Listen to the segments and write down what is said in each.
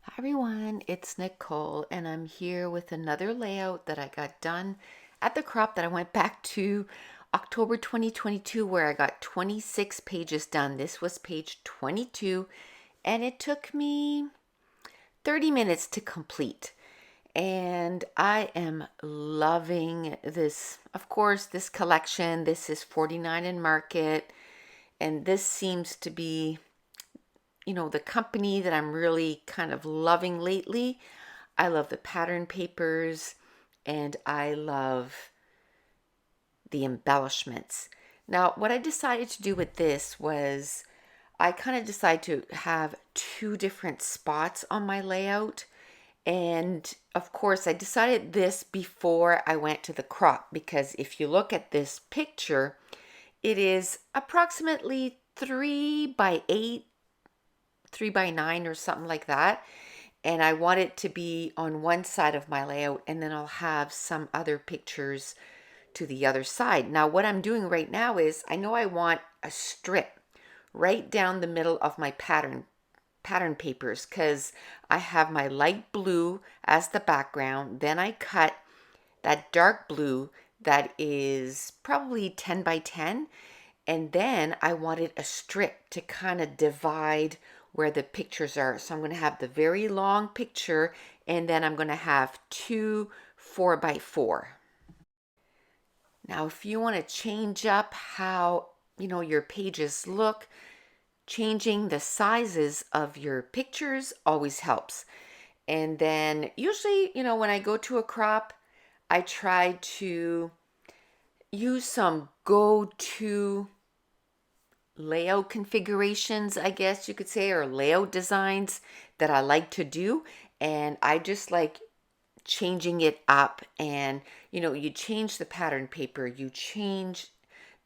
Hi everyone, it's Nicole and I'm here with another layout that I got done at the crop that I went back to October 2022 where I got 26 pages done. This was page 22 and it took me 30 minutes to complete. And I am loving this, of course, this collection. This is 49 in Market and this seems to be the company that I'm really kind of loving lately. I love the pattern papers and I love the embellishments. Now, what I decided to do with this was I kind of decided to have two different spots on my layout. And of course, I decided this before I went to the crop because if you look at this picture, it is approximately 3 by 8, 3 by 9 or something like that. And I want it to be on one side of my layout and then I'll have some other pictures to the other side. Now what I'm doing right now is I know I want a strip right down the middle of my pattern papers because I have my light blue as the background. Then I cut that dark blue that is probably 10 by 10, and then I wanted a strip to kind of divide where the pictures are. So I'm going to have the very long picture and then I'm going to have two 4 by 4. Now, if you want to change up how, your pages look, changing the sizes of your pictures always helps. And then usually, when I go to a crop, I try to use some go-to layout configurations, I guess you could say, or layout designs that I like to do. And I just like changing it up. And, you change the pattern paper, you change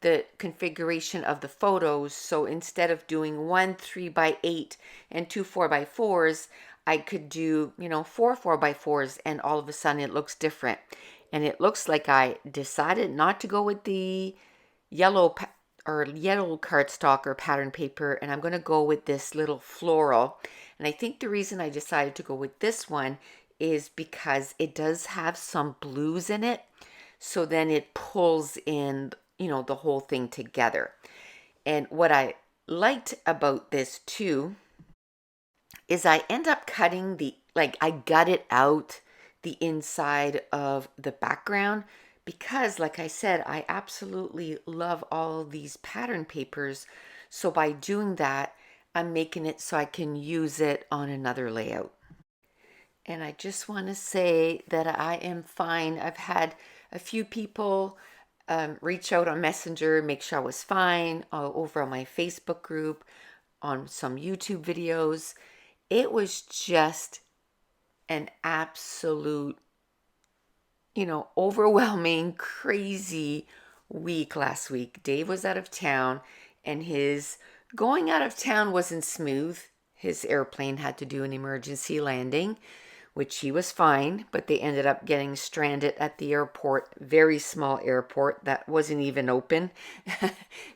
the configuration of the photos. So instead of doing one 3 by 8 and two 4 by 4s, I could do, four 4 by 4s, and all of a sudden it looks different. And it looks like I decided not to go with the yellow yellow cardstock or pattern paper, and I'm going to go with this little floral. And I think the reason I decided to go with this one is because it does have some blues in it, so then it pulls in, the whole thing together. And what I liked about this too is I end up cutting I gutted out the inside of the background because, like I said, I absolutely love all these pattern papers. So by doing that, I'm making it so I can use it on another layout. And I just want to say that I am fine. I've had a few people reach out on Messenger, make sure I was fine, over on my Facebook group, on some YouTube videos. It was just an absolute, overwhelming, crazy week last week. Dave was out of town, and his going out of town wasn't smooth. His airplane had to do an emergency landing, which he was fine, but they ended up getting stranded at the airport, very small airport that wasn't even open.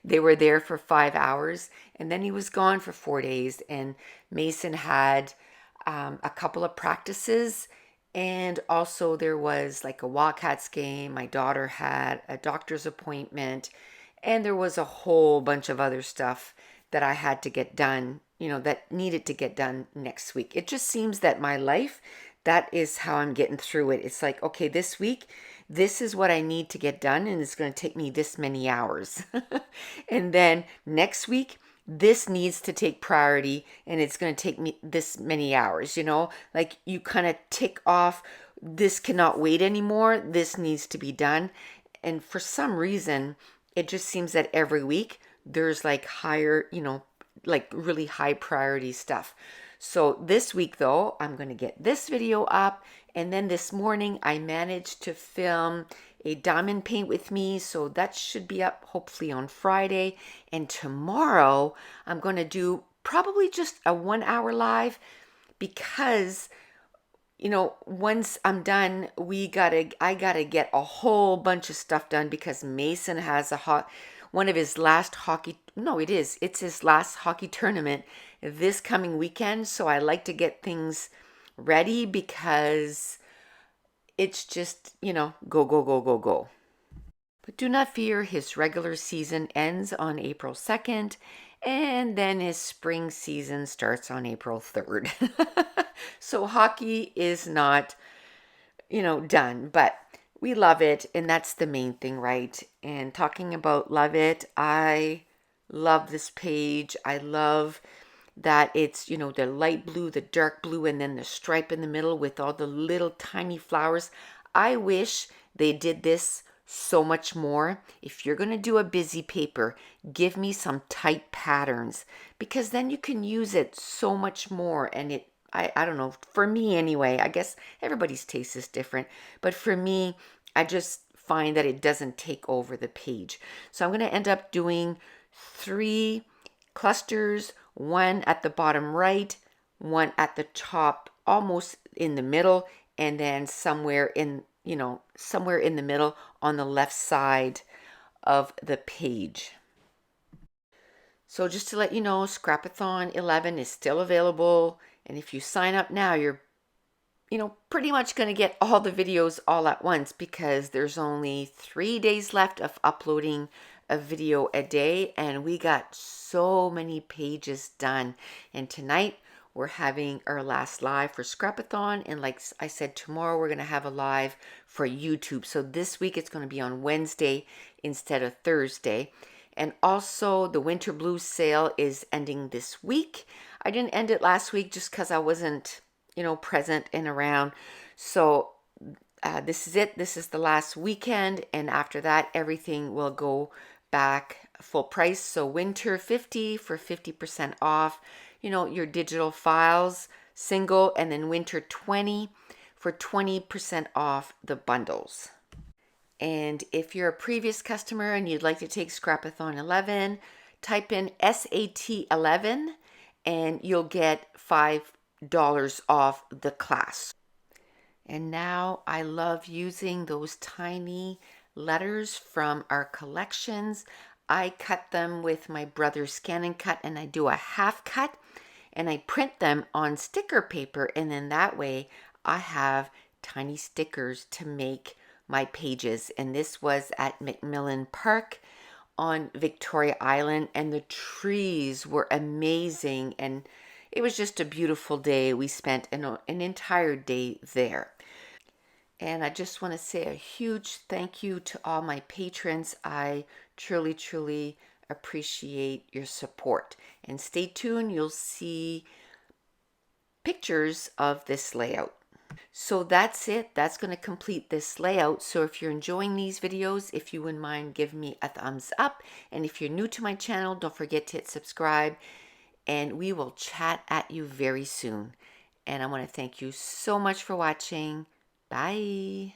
They were there for 5 hours, and then he was gone for 4 days. And Mason had a couple of practices, and also there was like a Wildcats game. My daughter had a doctor's appointment, and there was a whole bunch of other stuff that I had to get done, that needed to get done next week. It just seems that my life, that is how I'm getting through it. It's like, okay, this week, this is what I need to get done, and it's going to take me this many hours. And then next week, this needs to take priority, and it's going to take me this many hours, like you kind of tick off, this cannot wait anymore, this needs to be done. And for some reason, it just seems that every week there's like higher, like really high priority stuff. So this week though, I'm going to get this video up, and then this morning I managed to film a diamond paint with me, so that should be up hopefully on Friday. And tomorrow I'm going to do probably just a 1 hour live because once I'm done, I gotta get a whole bunch of stuff done because Mason has one of his last hockey, no, it's his last hockey tournament this coming weekend. So I like to get things ready because it's just, go, go, go, go, go. But do not fear, his regular season ends on April 2nd, and then his spring season starts on April 3rd. So hockey is not, done, but we love it, and that's the main thing, right? And talking about love it, I love this page. I love that it's, the light blue, the dark blue, and then the stripe in the middle with all the little tiny flowers. I wish they did this so much more. If you're going to do a busy paper, give me some tight patterns, because then you can use it so much more. And I don't know, for me anyway, I guess everybody's taste is different, but for me, I just find that it doesn't take over the page. So I'm going to end up doing 3 clusters, one at the bottom right, one at the top, almost in the middle, and then somewhere in the middle on the left side of the page. So just to let you know, Scrapathon 11 is still available, and if you sign up now, you're pretty much going to get all the videos all at once, because there's only 3 days left of uploading a video a day, and we got so many pages done. And tonight we're having our last live for Scrapathon, and like I said, tomorrow we're going to have a live for YouTube. So this week it's going to be on Wednesday instead of Thursday. And also the Winter Blues sale is ending this week. I didn't end it last week just because I wasn't present and around. So this is it. This is the last weekend, and after that everything will go back full price. So winter 50 for 50% off, your digital files single, and then winter 20 for 20% off the bundles. And if you're a previous customer and you'd like to take Scrapathon 11, type in SAT 11 and you'll get $5 off the class. And now I love using those tiny letters from our collections. I cut them with my brother's Scan and Cut, and I do a half cut and I print them on sticker paper, and then that way I have tiny stickers to make my pages. And this was at Macmillan Park on Victoria Island, and the trees were amazing, and it was just a beautiful day. We spent an entire day there. And I just want to say a huge thank you to all my patrons. I truly, truly appreciate your support. And stay tuned, you'll see pictures of this layout. So that's it. That's going to complete this layout. So if you're enjoying these videos, if you wouldn't mind giving me a thumbs up. And if you're new to my channel, don't forget to hit subscribe. And we will chat at you very soon. And I want to thank you so much for watching. Bye.